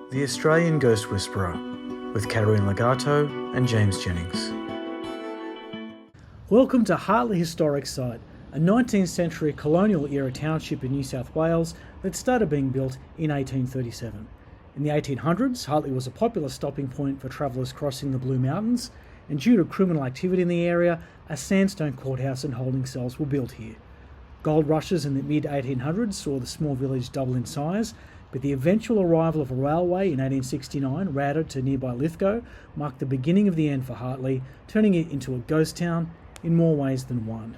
The Australian Ghost Whisperer with Caterina and James Jennings. Welcome to Hartley Historic Site, a 19th century colonial era township in New South Wales that started being built in 1837. In the 1800s, Hartley was a popular stopping point for travellers crossing the Blue Mountains, and due to criminal activity in the area, a sandstone courthouse and holding cells were built here. Gold rushes in the mid-1800s saw the small village double in size, but the eventual arrival of a railway in 1869, routed to nearby Lithgow, marked the beginning of the end for Hartley, turning it into a ghost town in more ways than one.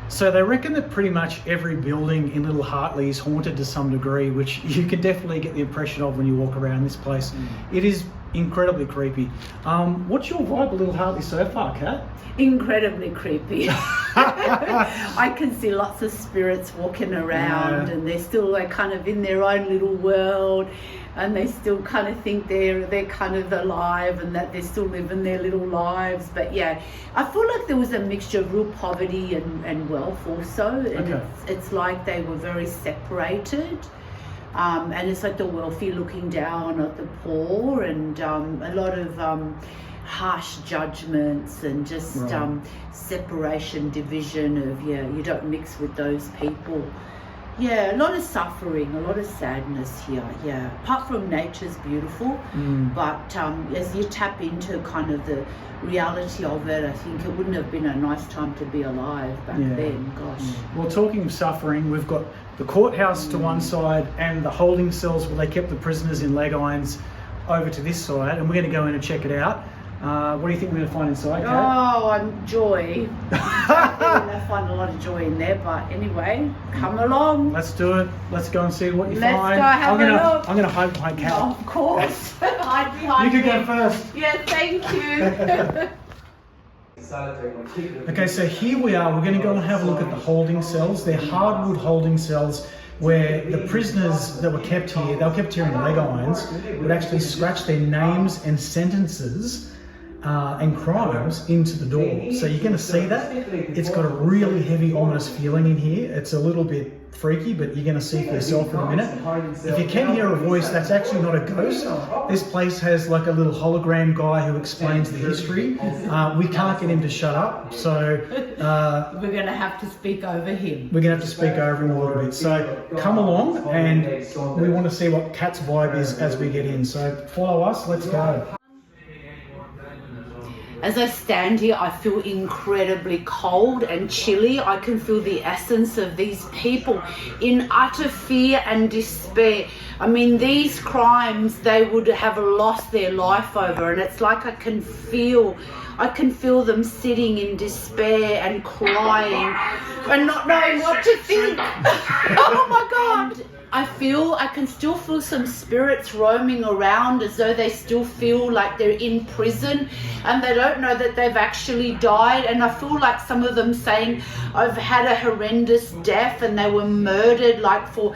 So they reckon that pretty much every building in Little Hartley is haunted to some degree, which you can definitely get the impression of when you walk around this place. It is incredibly creepy. What's your vibe of Little Hartley so far, Kat? Incredibly creepy. I can see lots of spirits walking around, and they're still like kind of in their own little world, and they still kind of think they're kind of alive and that they're still living their little lives. But yeah, I feel like there was a mixture of real poverty and wealth also, and it's like they were very separated. And it's like the wealthy looking down at the poor, and a lot of harsh judgments and just separation, division of, you don't mix with those people. Yeah, a lot of suffering, a lot of sadness here, apart from nature's beautiful, but as you tap into kind of the reality of it, I think it wouldn't have been a nice time to be alive back then, gosh. Well, talking of suffering, we've got the courthouse to one side and the holding cells where they kept the prisoners in leg irons over to this side, and we're going to go in and check it out. What do you think we're going to find inside, Kat? I'm joy. I'm going to find a lot of joy in there, but anyway, come along. Let's do it. Let's go and see what you find. Let's go have a look. I'm going to hide behind Kat. Oh, of course. Hide behind You me. can go first. Yeah, thank you. Okay, so here we are. We're going to go and have a look at the holding cells. They're hardwood holding cells where the prisoners that were kept here, they were kept here in leg irons, would actually scratch their names and sentences and crimes into the door. So you're going to see that. It's got a really heavy, ominous feeling in here. It's a little bit freaky, but you're going to see for yourself in a minute. If you can hear a voice, that's actually not a ghost. This place has like a little hologram guy who explains the history. We can't get him to shut up, so we're going to have to speak over him. We're going to have to speak over him a little bit. So come along, and we want to see what Kat's vibe is as we get in. So follow us, let's go. As I stand here, I feel incredibly cold and chilly. I can feel the essence of these people in utter fear and despair. I mean, these crimes they would have lost their life over, and it's like I can feel them sitting in despair and crying and not knowing what to think. Oh my God. I can still feel some spirits roaming around as though they still feel like they're in prison and they don't know that they've actually died. And I feel like some of them saying, I've had a horrendous death, and they were murdered for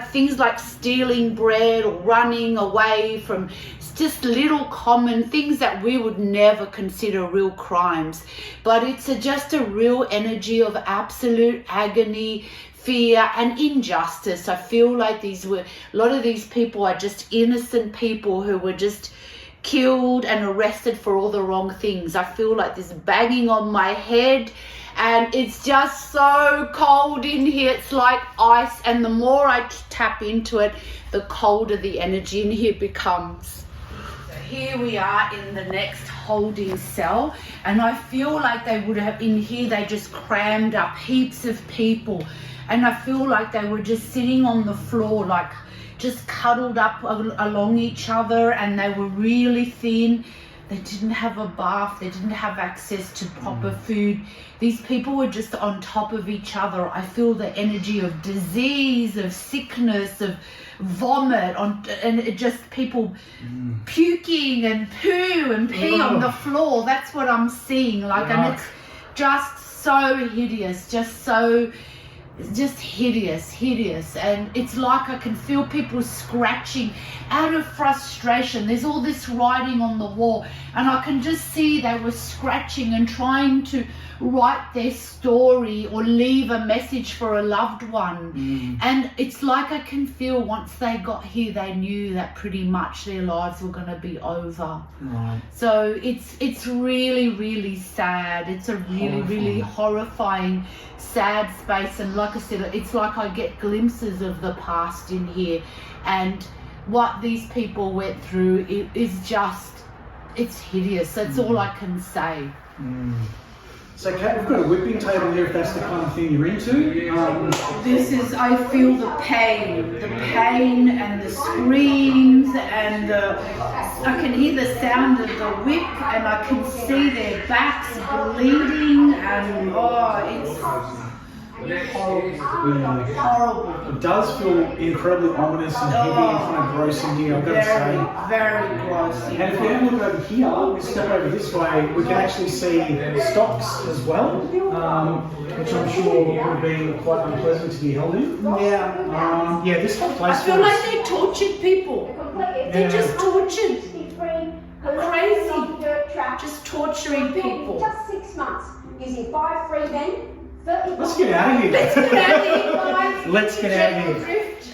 things like stealing bread or running away from just little common things that we would never consider real crimes. But it's just a real energy of absolute agony, fear and injustice. I feel like a lot of these people are just innocent people who were just killed and arrested for all the wrong things. I feel like there's banging on my head, and it's just so cold in here. It's like ice, and the more I tap into it, the colder the energy in here becomes. Here we are in the next holding cell, and I feel like they would have in here, they just crammed up heaps of people, and I feel like they were just sitting on the floor, like just cuddled up along each other, and they were really thin. They didn't have a bath, they didn't have access to proper food. These people were just on top of each other. I feel the energy of disease, of sickness, of vomit, and it just people puking and poo and pee on the floor. That's what I'm seeing, and it's just so hideous, just so It's just hideous, and it's like I can feel people scratching out of frustration. There's all this writing on the wall, and I can just see they were scratching and trying to write their story or leave a message for a loved one. And it's like I can feel once they got here, they knew that pretty much their lives were going to be over. Right. So it's really sad. It's a really horrifying, sad space. And like I said, it's like I get glimpses of the past in here, and what these people went through is just, it's hideous. That's all I can say. So Kate, we've got a whipping table here if that's the kind of thing you're into. This is, I feel the pain and the screams, and I can hear the sound of the whip, and I can see their backs bleeding, and it's horrible. It does feel incredibly ominous and heavy and kind of gross in here, I've got to say. Very gross. And if we have a look over here, we step over this way, we can actually see stocks as well, which I'm sure would have been quite unpleasant to be held in. Yeah. This whole place I feel like they tortured people. They just tortured. Crazy. Just torturing people. Just 6 months using 5 free men. Let's get out of here. Let's get out of here, guys. Let's get out of here. She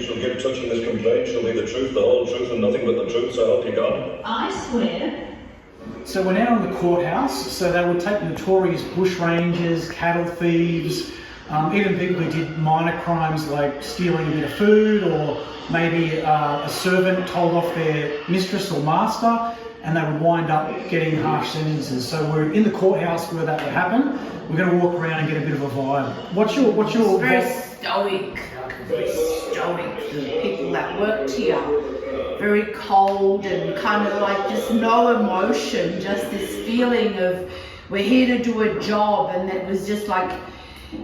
shall give touching this complaint, shall be the truth, the whole truth, and nothing but the truth, so help you God. I swear. So we're now in the courthouse, so they would take notorious bushrangers, cattle thieves, even people who did minor crimes like stealing a bit of food, or maybe a servant told off their mistress or master, and they would wind up getting harsh sentences. So we're in the courthouse where that would happen. We're going to walk around and get a bit of a vibe. What's your very stoic, the people that worked here. Very cold and kind of like just no emotion, just this feeling of we're here to do a job, and that was just like,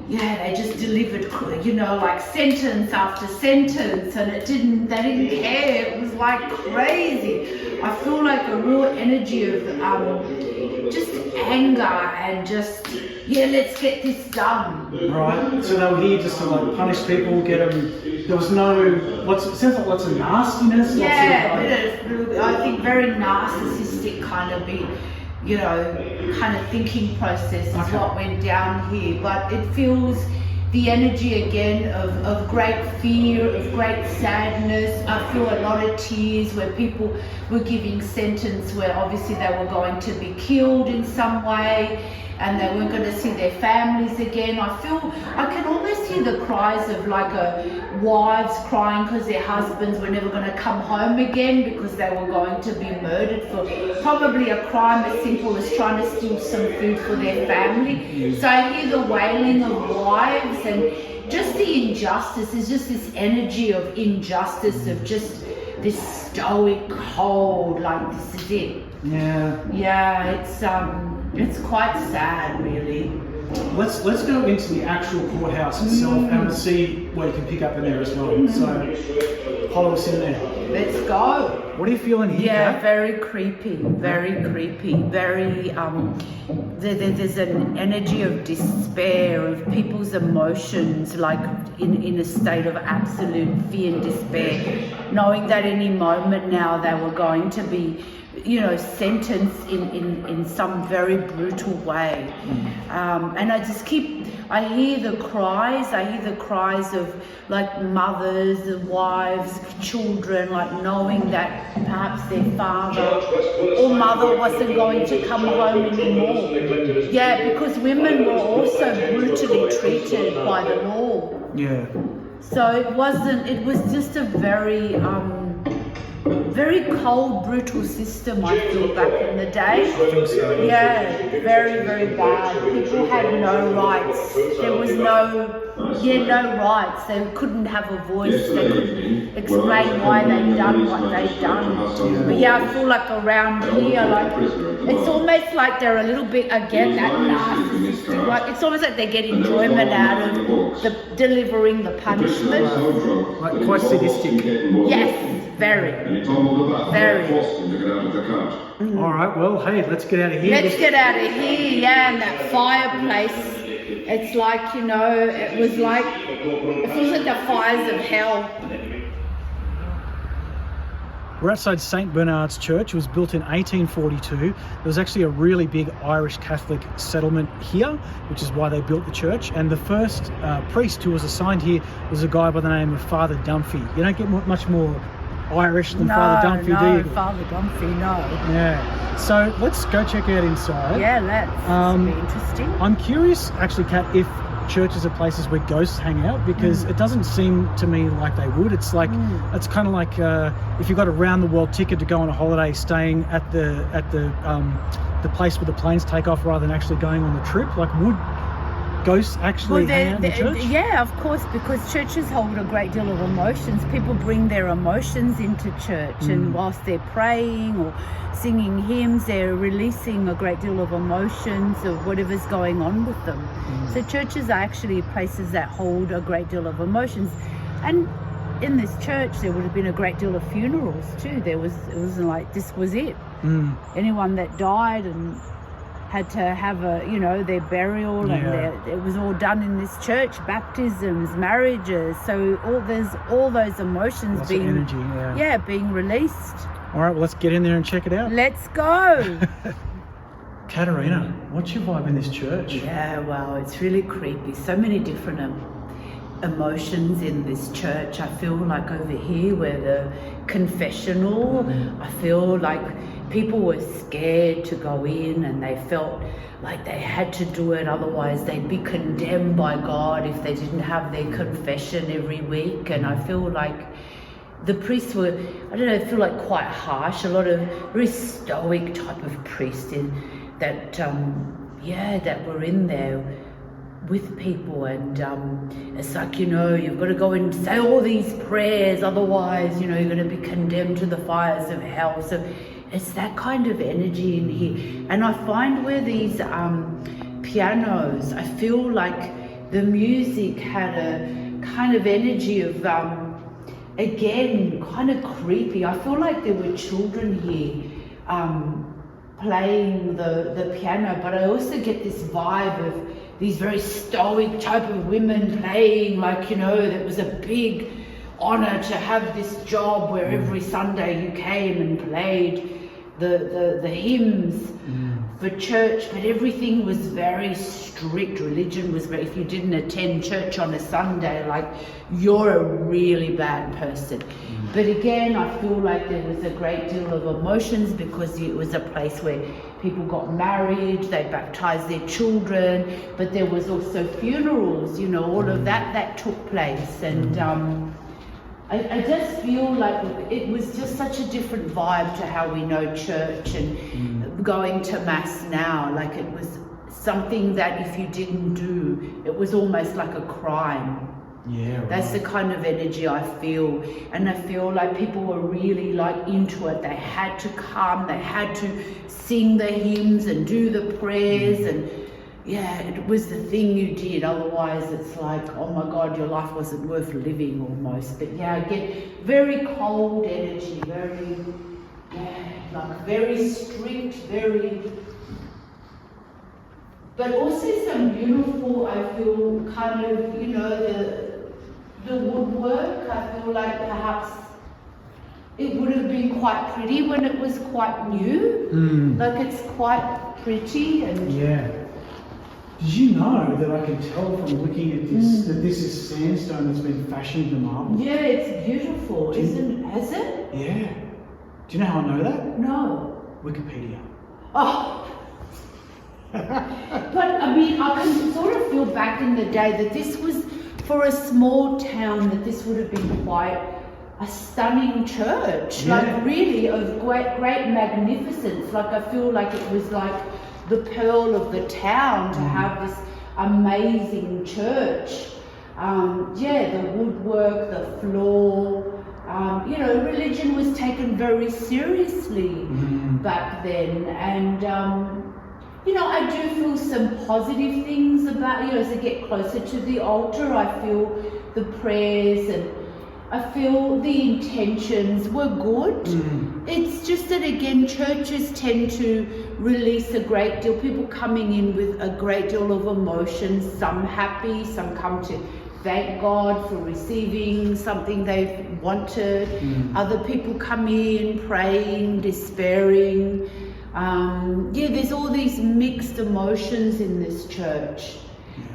they just delivered, like sentence after sentence, and they didn't care. It was like crazy. I feel like a real energy of just anger and just, let's get this done. Right, so they were here just to like punish people, get them, there was no, it sounds like lots of nastiness. I think very narcissistic kind of kind of thinking process is what went down here, but it feels the energy again of great fear, of great sadness. I feel a lot of tears where people were giving sentence where obviously they were going to be killed in some way, and they weren't going to see their families again. I can almost hear the cries of like wives crying because their husbands were never going to come home again because they were going to be murdered for probably a crime as simple as trying to steal some food for their family. So I hear the wailing of wives, and just the injustice. There's just this energy of injustice, of just this stoic cold, like this is it. It's quite sad, really. Let's go into the actual courthouse itself, and we'll see what you can pick up in there as well. So follow us in there. Let's go. What are you feeling here? Yeah, very creepy, very there's an energy of despair, of people's emotions, like in a state of absolute fear and despair, knowing that any moment now they were going to be sentenced in some very brutal way. And I hear the cries of like mothers, the wives, children, like knowing that perhaps their father or mother wasn't going to come home anymore. Yeah, because women were also brutally treated by the law. Yeah. So it was just a very cold, brutal system, I feel, back in the day. I think so. Yeah, very bad. People had no rights. There was no rights. They couldn't have a voice. They couldn't explain why they'd done what they'd done. But I feel like around here, like it's almost like they're a little bit, again, that narcissistic. Like it's almost like they get enjoyment out of delivering the punishment. Like quite sadistic. Yes. Very. All right, well, hey, let's get out of here. Let's get out of here, and that fireplace It's like, it feels like the fires of hell. We're outside St. Bernard's Church. It was built in 1842. There was actually a really big Irish Catholic settlement here, which is why they built the church. And the first priest who was assigned here was a guy by the name of Father Dunphy. You don't get much more Irish than Father Dunphy, do you? No, Father Dunphy, no. Yeah. So let's go check out inside. Yeah, let's. It'll be interesting. I'm curious, actually, Kat, if churches are places where ghosts hang out, because it doesn't seem to me like they would. It's like it's kind of like if you got a round the world ticket to go on a holiday, staying at the place where the planes take off rather than actually going on the trip. Like, would ghosts actually hang out in the church? Yeah, of course, because churches hold a great deal of emotions. People bring their emotions into church, and whilst they're praying or singing hymns, they're releasing a great deal of emotions of whatever's going on with them. So churches are actually places that hold a great deal of emotions. And in this church, there would have been a great deal of funerals too. It wasn't like this was it. Anyone that died and had to have their burial, and it was all done in this church. Baptisms, marriages. So there's all those emotions Lots being of energy, being released. All right, well, let's get in there and check it out. Let's go. Caterina, what's your vibe in this church? Yeah, well, it's really creepy. So many different emotions in this church. I feel like over here where the confessional, I feel like people were scared to go in, and they felt like they had to do it, otherwise they'd be condemned by God if they didn't have their confession every week. And I feel like the priests were, I feel like quite harsh, a lot of very stoic type of priests that were in there with people. And it's like, you've got to go and say all these prayers, otherwise, you're going to be condemned to the fires of hell. So it's that kind of energy in here. And I find where these pianos, I feel like the music had a kind of energy of, again, kind of creepy. I feel like there were children here playing the piano, but I also get this vibe of these very stoic type of women playing, like, that was a big honor to have this job where every Sunday you came and played the hymns for church, but everything was very strict. Religion was very, if you didn't attend church on a Sunday, like, you're a really bad person. But again, I feel like there was a great deal of emotions because it was a place where people got married, they baptized their children, but there was also funerals, all of that took place. And I just feel like it was just such a different vibe to how we know church and going to mass now. Like, it was something that if you didn't do, it was almost like a crime. Yeah, right. That's the kind of energy I feel. And I feel like people were really like into it. They had to come, they had to sing the hymns and do the prayers, and it was the thing you did. Otherwise it's like, oh my God, your life wasn't worth living almost. But I get very cold energy, very strict, but also some beautiful, I feel, kind of, the woodwork. I feel like perhaps it would have been quite pretty when it was quite new. Like, it's quite pretty. And did you know that I can tell from looking at this that this is sandstone that's been fashioned to marble? Yeah, it's beautiful, has it? Yeah. Do you know how I know that? No. Wikipedia. Oh. But I mean, I can sort of feel back in the day that this was, for a small town, that this would have been quite a stunning church. Like, really of great magnificence. Like, I feel like it was like the pearl of the town to have this amazing church. The woodwork, the floor, religion was taken very seriously back then. And I do feel some positive things about, as I get closer to the altar, I feel the prayers and I feel the intentions were good. It's just that, again, churches tend to release a great deal, people coming in with a great deal of emotions, some happy, some come to thank God for receiving something they've wanted. Other people come in praying, despairing. There's all these mixed emotions in this church.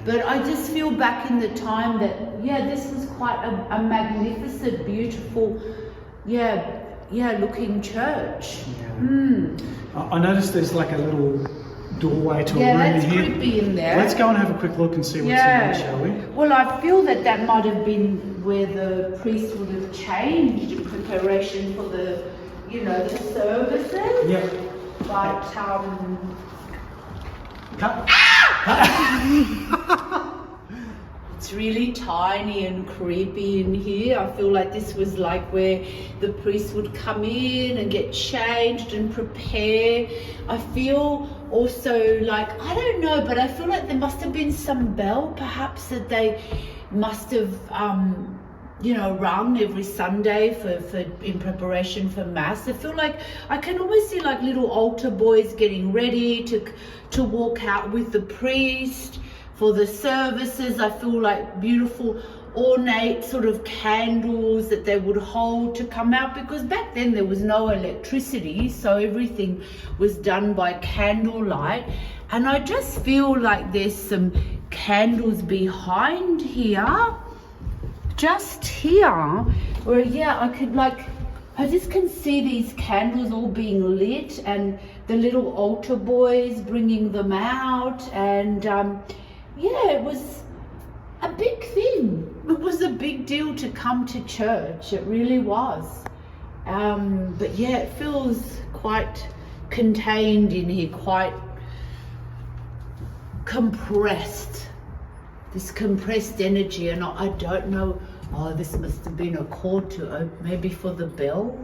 But I just feel back in the time that, this was quite a magnificent, beautiful, looking church. I noticed there's like a little doorway to a room that's in here. creepy in there. Let's go and have a quick look and see what's in there, shall we? Well, I feel that might have been where the priest would have changed in preparation for the, the services. Yep. But, Cut. it's really tiny and creepy in here. I feel like this was like where the priest would come in and get changed and prepare. I feel also like, I don't know, but I feel like there must have been some bell perhaps that they must have rung every Sunday for in preparation for Mass. I feel like I can almost see like little altar boys getting ready to walk out with the priest for the services. I feel like beautiful ornate sort of candles that they would hold to come out, because back then there was no electricity, so everything was done by candlelight. And I just feel like there's some candles behind here, just here, where I just can see these candles all being lit and the little altar boys bringing them out. And it was a big thing. It was a big deal to come to church. It really was. But it feels quite contained in here, quite compressed. This compressed energy, and I don't know. Oh, this must have been a cord to maybe for the bell.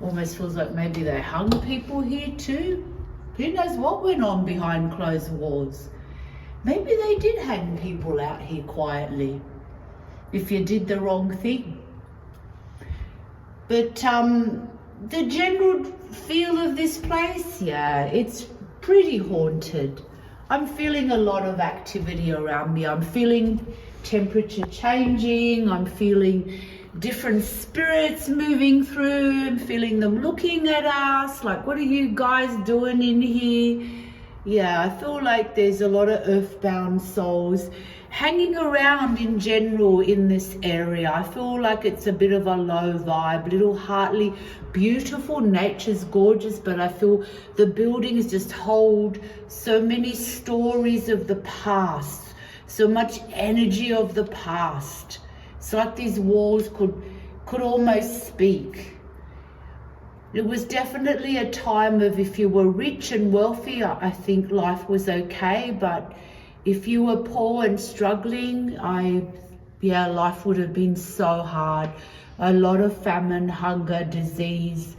Almost feels like maybe they hung people here too. Who knows what went on behind closed walls? Maybe they did hang people out here quietly if you did the wrong thing. But the general feel of this place, it's pretty haunted. I'm feeling a lot of activity around me. I'm feeling temperature changing. I'm feeling different spirits moving through. I'm feeling them looking at us like, what are you guys doing in here? I feel like there's a lot of earthbound souls hanging around in general in this area. I feel like it's a bit of a low vibe, little Hartley, beautiful, nature's gorgeous, but I feel the buildings just hold so many stories of the past, so much energy of the past. It's like these walls could almost speak. It was definitely a time of, if you were rich and wealthy, I think life was okay, but if you were poor and struggling, life would have been so hard. A lot of famine, hunger, disease,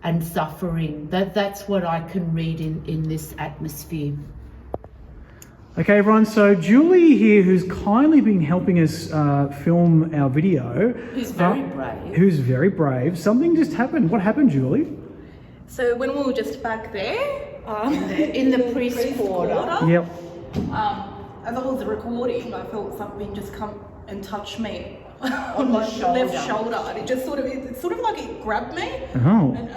and suffering. That's what I can read in this atmosphere. Okay, everyone, so Julie here, who's kindly been helping us film our video. Who's very brave. Who's very brave. Something just happened. What happened, Julie? So when we were just back there, in the priest quarter. Yep. as I was recording, I felt something just come and touch me On my the shoulder. left shoulder, and it just sort of like it grabbed me. Oh. And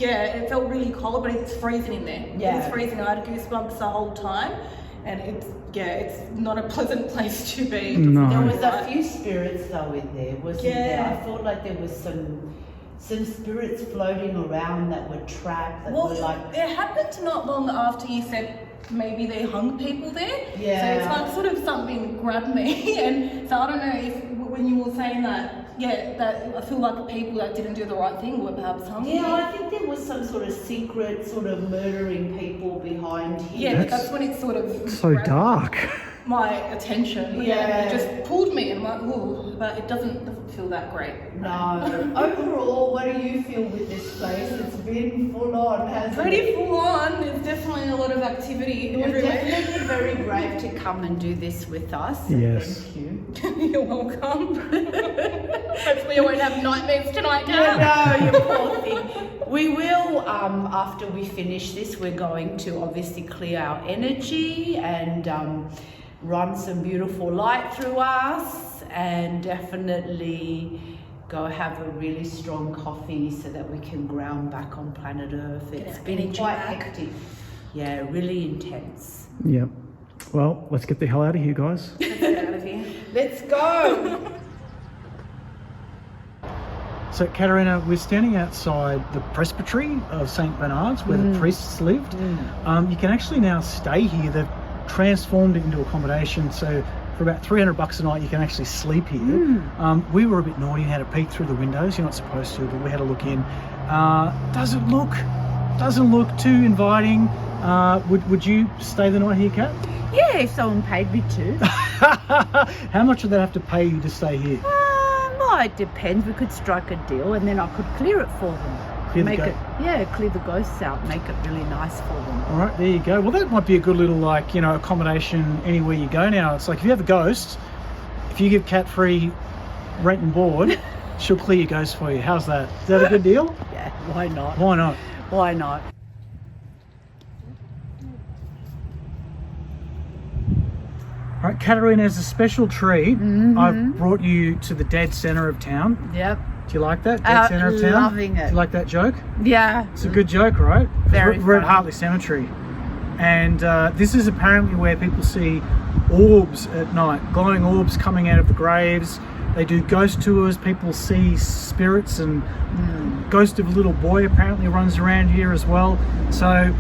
it felt really cold, but it's freezing in there. Yeah. It's freezing. I had goosebumps the whole time, and it's not a pleasant place to be. No. There was a few spirits though in there, wasn't there? Yeah. I felt like there was some spirits floating around that were trapped, that Well, were like... it happened not long after you said maybe they hung people there. Yeah. So it's like sort of something grabbed me, and so I don't know if when you were saying that, that I feel like the people that didn't do the right thing were perhaps hung. Yeah, I think there was some sort of secret sort of murdering people behind here. Yeah, that's when it sort of So grabbed dark. my attention. Yeah. It just pulled me, and I'm like, ooh, but it doesn't feel that great. No. Overall, what do you feel with this place? It's been full on, hasn't it? Pretty full on. There's definitely a lot of activity You were everywhere. definitely very brave to come and do this with us. So Yes. Thank you. You're welcome. Hopefully hopefully I won't have nightmares tonight, Kat. No, you poor thing. We will, after we finish this, we're going to obviously clear our energy and run some beautiful light through us, and definitely go have a really strong coffee so that we can ground back on planet Earth. It's been quite hectic. Yeah, really intense. Yep. Well, let's get the hell out of here, guys. Let's go. So, Caterina, we're standing outside the presbytery of St. Bernard's where the priests lived. You can actually now stay here. They've transformed it into accommodation. So for about $300 a night, you can actually sleep here. We were a bit naughty and had a peek through the windows. You're not supposed to, but we had a look in. Doesn't look too inviting. Would you stay the night here, Kat? Yeah, if someone paid me to. How much would they have to pay you to stay here? Well, it depends. We could strike a deal and then I could clear it for them. Clear the ghosts out, make it really nice for them. All right, there you go. Well, that might be a good little, accommodation anywhere you go now. It's like if you have a ghost, if you give Kat free rent and board, she'll clear your ghost for you. How's that? Is that a good deal? Yeah, why not? Why not? Why not? All right, Caterina, as a special treat, I've brought you to the dead centre of town. Yep. Do you like that? Dead centre of town? Loving it. Do you like that joke? Yeah. It's a good joke, right? Very We're at funny. Hartley Cemetery. And this is apparently where people see orbs at night, glowing orbs coming out of the graves. They do ghost tours. People see spirits, and ghost of a little boy apparently runs around here as well. So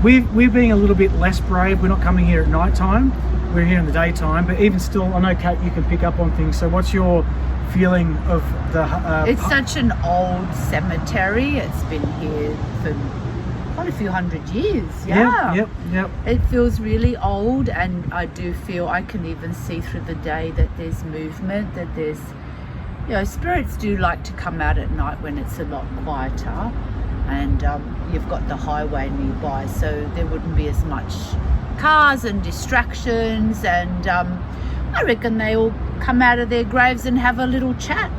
we're being a little bit less brave. We're not coming here at night time. We're here in the daytime. But even still, I know, Kat, you can pick up on things. So what's your feeling of the... It's such an old cemetery. It's been here for quite a few hundred years. Yeah. Yep. It feels really old, and I do feel I can even see through the day that there's movement, that there's, spirits do like to come out at night when it's a lot quieter, and you've got the highway nearby, so there wouldn't be as much cars and distractions, and I reckon they all come out of their graves and have a little chat.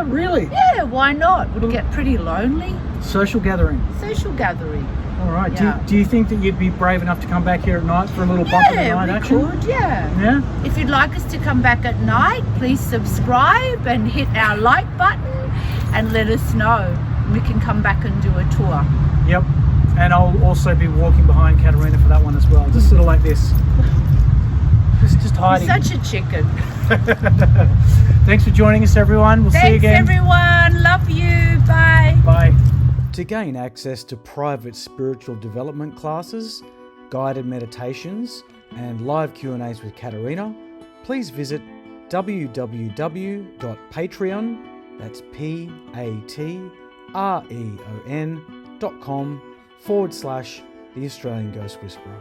Really? Yeah, why not? Would get pretty lonely. Social gathering. All right. Yeah. Do you think that you'd be brave enough to come back here at night for a little bump in the night action? Yeah, we could, yeah. Yeah? If you'd like us to come back at night, please subscribe and hit our like button and let us know. We can come back and do a tour. Yep. And I'll also be walking behind Caterina for that one as well. Just sort of like this. Just hiding. You're such a chicken. Thanks for joining us, everyone. We'll see you again. Thanks, everyone. Love you. Bye. Bye. To gain access to private spiritual development classes, guided meditations, and live Q&As with Caterina, please visit www.patreon, that's patreon.com/The Australian Ghost Whisperer.